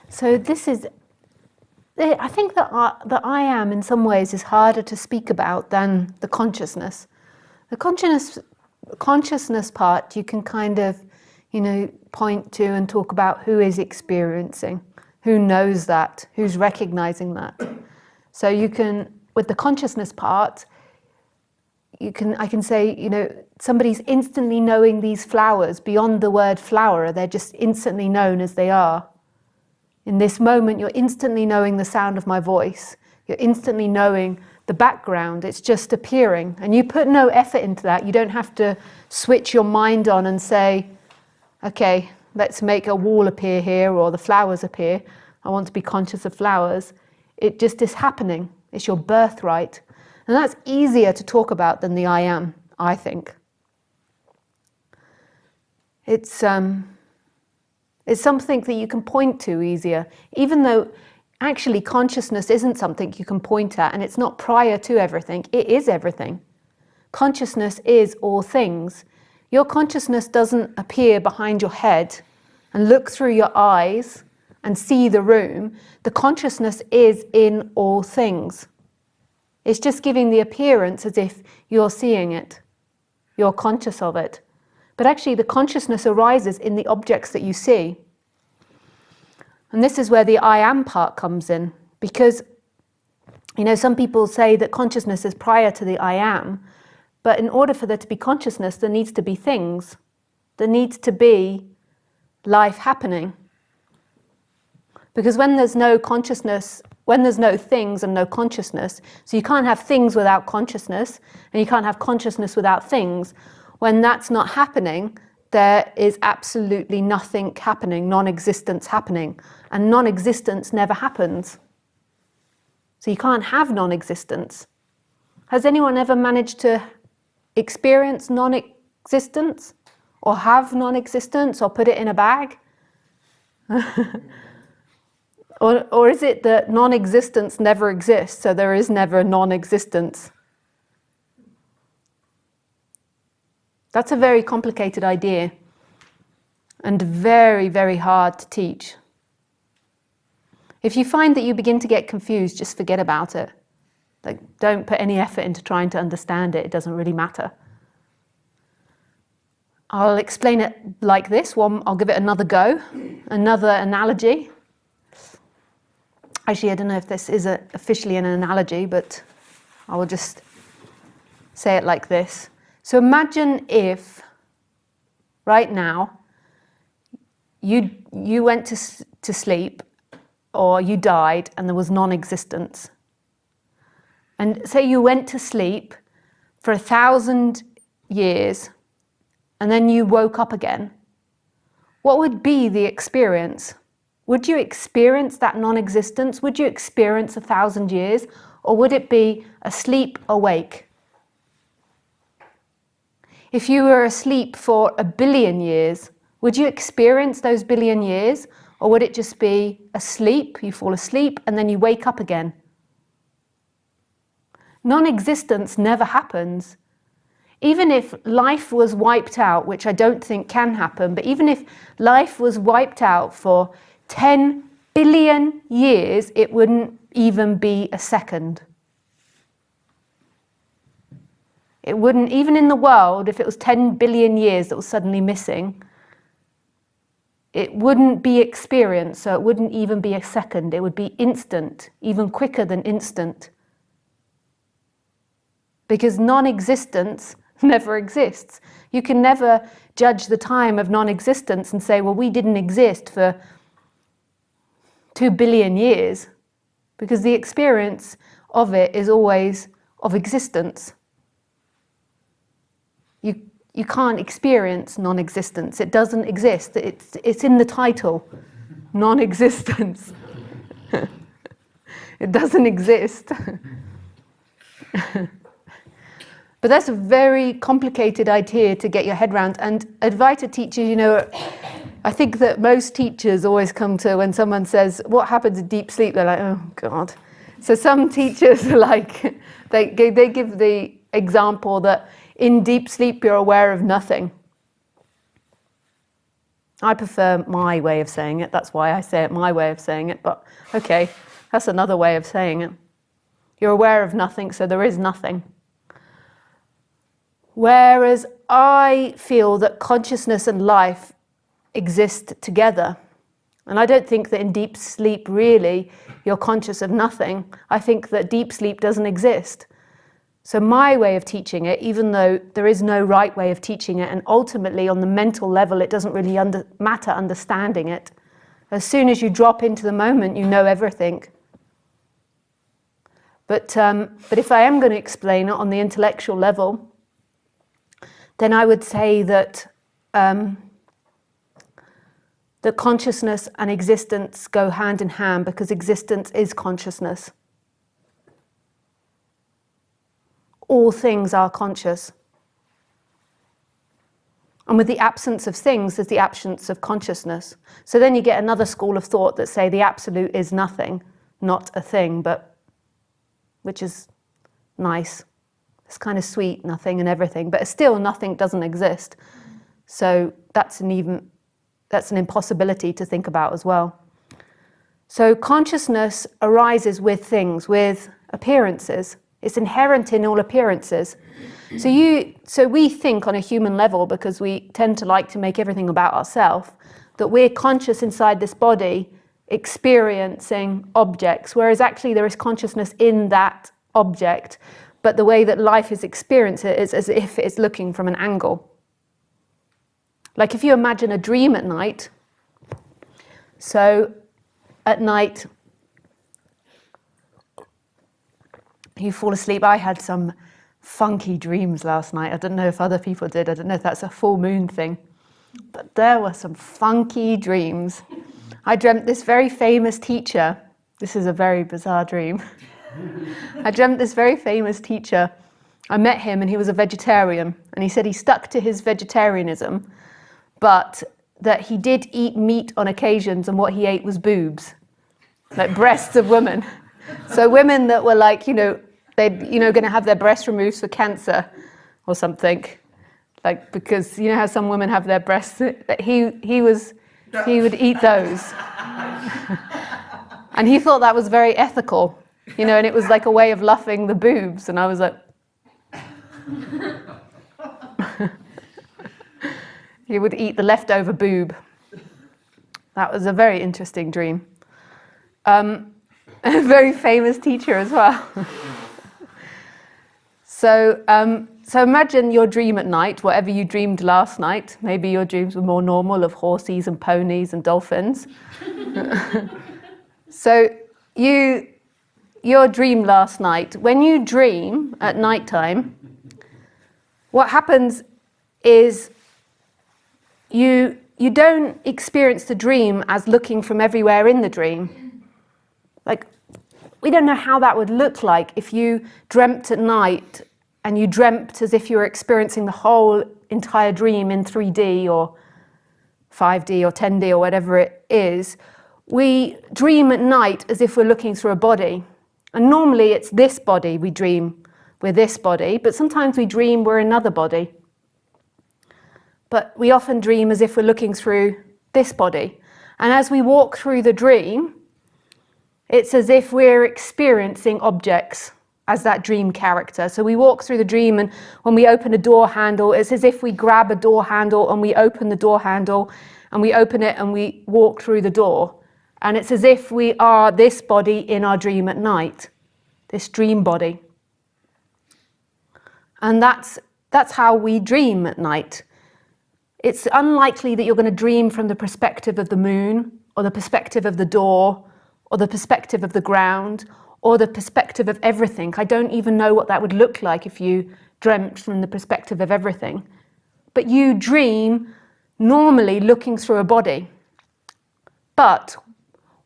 So this is, I think that the I am in some ways is harder to speak about than the consciousness. The consciousness part you can kind of, point to and talk about who is experiencing, who knows that, who's recognizing that. So you can, with the consciousness part, I can say, somebody's instantly knowing these flowers beyond the word flower. They're just instantly known as they are. In this moment, you're instantly knowing the sound of my voice. You're instantly knowing the background. It's just appearing. And you put no effort into that. You don't have to switch your mind on and say, okay, let's make a wall appear here or the flowers appear. I want to be conscious of flowers. It just is happening. It's your birthright. And that's easier to talk about than the I am, I think. It's something that you can point to easier, even though actually consciousness isn't something you can point at, and it's not prior to everything. It is everything. Consciousness is all things. Your consciousness doesn't appear behind your head and look through your eyes and see the room. The consciousness is in all things. It's just giving the appearance as if you're seeing it. You're conscious of it. But actually the consciousness arises in the objects that you see. And this is where the I am part comes in, because some people say that consciousness is prior to the I am, but in order for there to be consciousness, there needs to be things. There needs to be life happening. Because when there's no consciousness, when there's no things and no consciousness, so you can't have things without consciousness, and you can't have consciousness without things. When that's not happening, there is absolutely nothing happening, non-existence happening. And non-existence never happens. So you can't have non-existence. Has anyone ever managed to experience non-existence? Or have non-existence? Or put it in a bag? or is it that non-existence never exists, so there is never non-existence? That's a very complicated idea and very, very hard to teach. If you find that you begin to get confused, just forget about it. Don't put any effort into trying to understand it. It doesn't really matter. I'll explain it like this. I'll give it another go, another analogy. Actually, I don't know if this is officially an analogy, but I will just say it like this. So imagine if, right now, you went to sleep, or you died, and there was non-existence. And say you went to sleep for 1,000 years, and then you woke up again. What would be the experience? Would you experience that non-existence? Would you experience 1,000 years? Or would it be asleep, awake? If you were asleep for 1 billion years, would you experience those billion years? Or would it just be asleep, you fall asleep, and then you wake up again? Non-existence never happens. Even if life was wiped out, which I don't think can happen, but even if life was wiped out for 10 billion years, it wouldn't even be a second. It wouldn't, even in the world, if it was 10 billion years that was suddenly missing, it wouldn't be experienced, so it wouldn't even be a second. It would be instant, even quicker than instant. Because non-existence never exists. You can never judge the time of non-existence and say, well, we didn't exist for 2 billion years, because the experience of it is always of existence. you can't experience non-existence. It doesn't exist. It's in the title, non-existence. It doesn't exist. But that's a very complicated idea to get your head around. And Advaita teachers, you know, I think that most teachers always come to, when someone says, what happens in deep sleep? They're like, oh, God. So some teachers are like, they give the example that in deep sleep, you're aware of nothing. I prefer my way of saying it. That's why I say it my way of saying it. But okay, that's another way of saying it. You're aware of nothing, so there is nothing. Whereas I feel that consciousness and life exist together. And I don't think that in deep sleep, really, you're conscious of nothing. I think that deep sleep doesn't exist. So my way of teaching it, even though there is no right way of teaching it, and ultimately on the mental level, it doesn't really matter understanding it. As soon as you drop into the moment, you know everything. But if I am going to explain it on the intellectual level, then I would say that that consciousness and existence go hand in hand, because existence is consciousness. All things are conscious. And with the absence of things, there's the absence of consciousness. So then you get another school of thought that say the absolute is nothing, not a thing, but which is nice. It's kind of sweet, nothing and everything, but still nothing doesn't exist. So that's an impossibility to think about as well. So consciousness arises with things, with appearances. It's inherent in all appearances. So we think on a human level, because we tend to like to make everything about ourselves, that we're conscious inside this body, experiencing objects, whereas actually there is consciousness in that object, but the way that life is experienced is as if it's looking from an angle. Like if you imagine a dream at night, so at night you fall asleep. I had some funky dreams last night. I don't know if other people did. I don't know if that's a full moon thing, but there were some funky dreams. I dreamt this very famous teacher. This is a very bizarre dream. I dreamt this very famous teacher. I met him and he was a vegetarian, and he said he stuck to his vegetarianism, but that he did eat meat on occasions, and what he ate was boobs, like breasts of women. So women that were like, going to have their breasts removed for cancer or something, like, because you know how some women have their breasts, that he would eat those. And he thought that was very ethical, and it was like a way of luffing the boobs. And I was like, he would eat the leftover boob. That was a very interesting dream. A very famous teacher as well. So imagine your dream at night, whatever you dreamed last night. Maybe your dreams were more normal, of horses and ponies and dolphins. So your dream last night, when you dream at nighttime, what happens is you don't experience the dream as looking from everywhere in the dream. Like, we don't know how that would look like if you dreamt at night and you dreamt as if you were experiencing the whole entire dream in 3D or 5D or 10D or whatever it is. We dream at night as if we're looking through a body. And normally it's this body we dream, we're this body, but sometimes we dream we're another body. But we often dream as if we're looking through this body. And as we walk through the dream, it's as if we're experiencing objects as that dream character. So we walk through the dream, and when we open a door handle, it's as if we grab a door handle and we open the door handle and we open it and we walk through the door. And it's as if we are this body in our dream at night, this dream body. And that's how we dream at night. It's unlikely that you're going to dream from the perspective of the moon, or the perspective of the door, or the perspective of the ground, or the perspective of everything. I don't even know what that would look like if you dreamt from the perspective of everything. but you dream normally looking through a body. But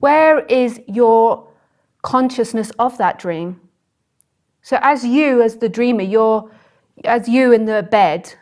where is your consciousness of that dream? So as you, as the dreamer, as you in the bed,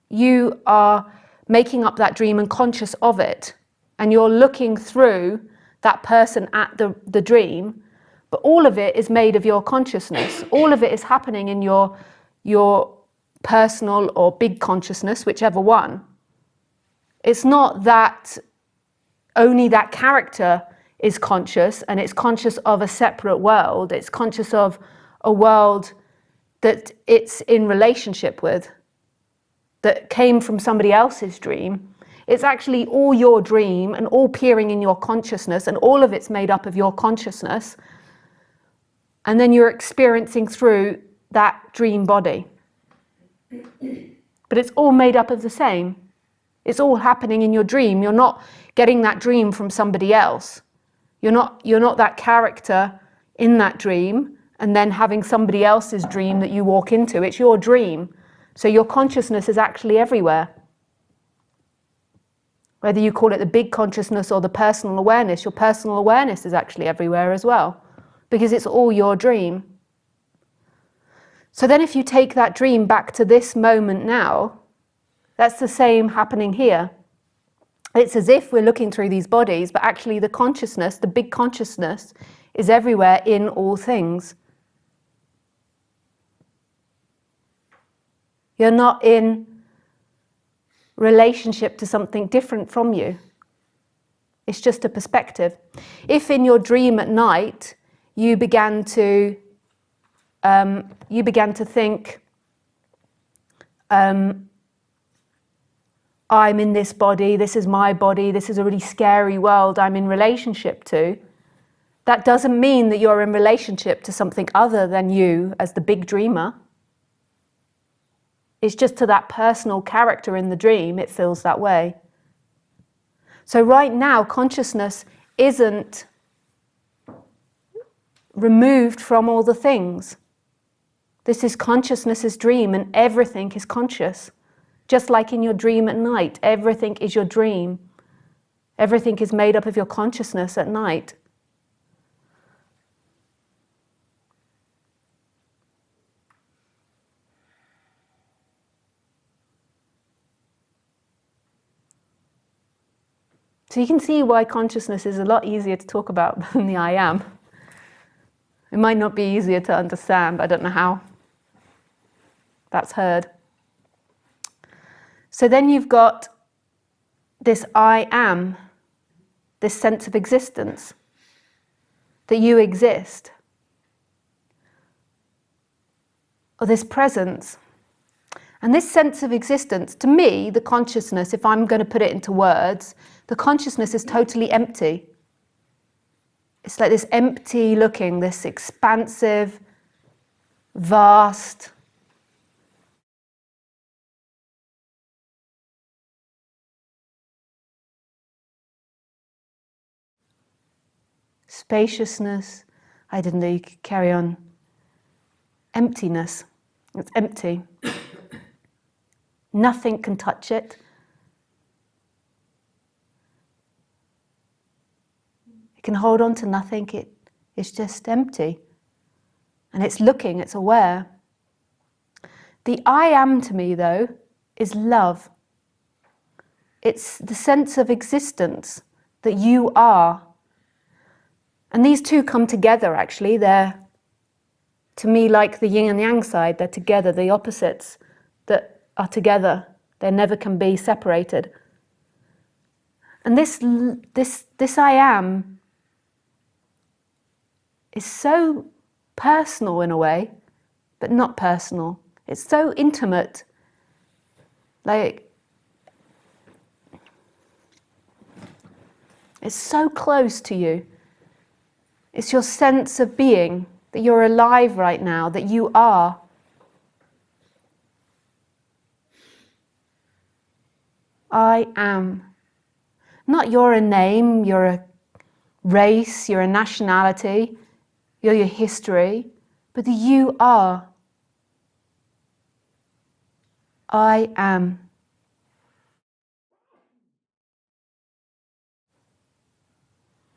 you are making up that dream and conscious of it, and you're looking through that person at the dream, but all of it is made of your consciousness. All of it is happening in your personal or big consciousness, whichever one. It's not that only that character is conscious and it's conscious of a separate world. It's conscious of a world that it's in relationship with, that came from somebody else's dream. It's actually all your dream and all peering in your consciousness, and all of it's made up of your consciousness. And then you're experiencing through that dream body. But it's all made up of the same. It's all happening in your dream. You're not getting that dream from somebody else. You're not that character in that dream and then having somebody else's dream that you walk into. It's your dream. So your consciousness is actually everywhere. Whether you call it the big consciousness or the personal awareness, your personal awareness is actually everywhere as well, because it's all your dream. So then if you take that dream back to this moment now, that's the same happening here. It's as if we're looking through these bodies, but actually the consciousness, the big consciousness, is everywhere in all things. You're not in relationship to something different from you. It's just a perspective. If in your dream at night you began to think, I'm in this body, this is my body, this is a really scary world I'm in relationship to, that doesn't mean that you're in relationship to something other than you as the big dreamer. It's just to that personal character in the dream, it feels that way. So right now, consciousness isn't removed from all the things. This is consciousness's dream, and everything is conscious. Just like in your dream at night, everything is your dream. Everything is made up of your consciousness at night. So you can see why consciousness is a lot easier to talk about than the I am. It might not be easier to understand, but I don't know how that's heard. So then you've got this I am, this sense of existence, that you exist, or this presence. And this sense of existence, to me, the consciousness, if I'm going to put it into words, the consciousness is totally empty. It's like this empty looking, this expansive, vast, spaciousness. I didn't know you could carry on. Emptiness. It's empty. Nothing can touch it. It can hold on to nothing. It's just empty. And it's looking, it's aware. The I am to me, though, is love. It's the sense of existence that you are. And these two come together, actually. They're, to me, like the yin and yang side. They're together, the opposites that are together. They never can be separated. And this I am is so personal in a way, but not personal. It's so intimate. Like, it's so close to you. It's your sense of being, that you're alive right now, that you are. I am. Not you're a name, you're a race, you're a nationality, you're your history, but the you are. I am.